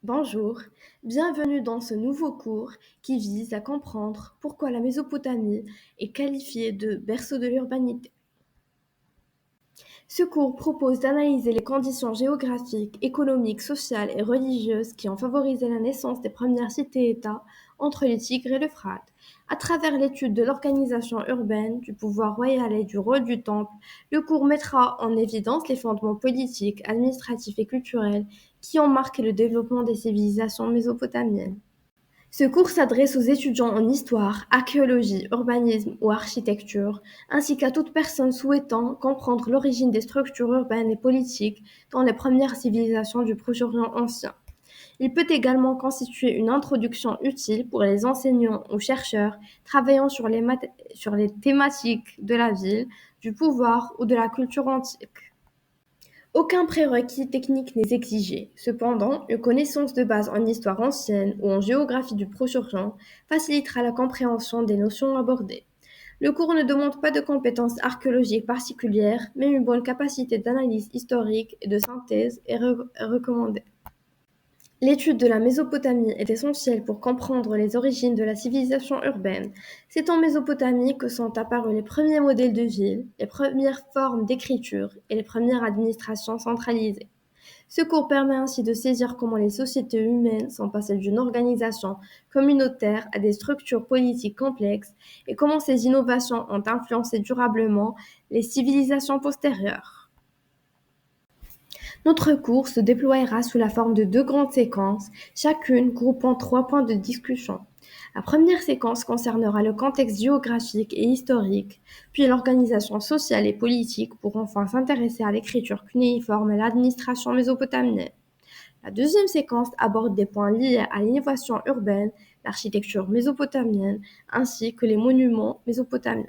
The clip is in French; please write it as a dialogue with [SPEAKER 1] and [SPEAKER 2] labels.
[SPEAKER 1] Bonjour, bienvenue dans ce nouveau cours qui vise à comprendre pourquoi la Mésopotamie est qualifiée de berceau de l'urbanité. Ce cours propose d'analyser les conditions géographiques, économiques, sociales et religieuses qui ont favorisé la naissance des premières cités-États entre le Tigre et l'Euphrate. À travers l'étude de l'organisation urbaine, du pouvoir royal et du rôle du temple, le cours mettra en évidence les fondements politiques, administratifs et culturels qui ont marqué le développement des civilisations mésopotamiennes. Ce cours s'adresse aux étudiants en histoire, archéologie, urbanisme ou architecture, ainsi qu'à toute personne souhaitant comprendre l'origine des structures urbaines et politiques dans les premières civilisations du Proche-Orient ancien. Il peut également constituer une introduction utile pour les enseignants ou chercheurs travaillant sur les thématiques de la ville, du pouvoir ou de la culture antique. Aucun prérequis technique n'est exigé. Cependant, une connaissance de base en histoire ancienne ou en géographie du Proche-Orient facilitera la compréhension des notions abordées. Le cours ne demande pas de compétences archéologiques particulières, mais une bonne capacité d'analyse historique et de synthèse est recommandée. L'étude de la Mésopotamie est essentielle pour comprendre les origines de la civilisation urbaine. C'est en Mésopotamie que sont apparus les premiers modèles de ville, les premières formes d'écriture et les premières administrations centralisées. Ce cours permet ainsi de saisir comment les sociétés humaines sont passées d'une organisation communautaire à des structures politiques complexes et comment ces innovations ont influencé durablement les civilisations postérieures. Notre cours se déploiera sous la forme de deux grandes séquences, chacune groupant 3 points de discussion. La première séquence concernera le contexte géographique et historique, puis l'organisation sociale et politique pour enfin s'intéresser à l'écriture cunéiforme et l'administration mésopotamienne. La deuxième séquence aborde des points liés à l'innovation urbaine, l'architecture mésopotamienne, ainsi que les monuments mésopotamiens.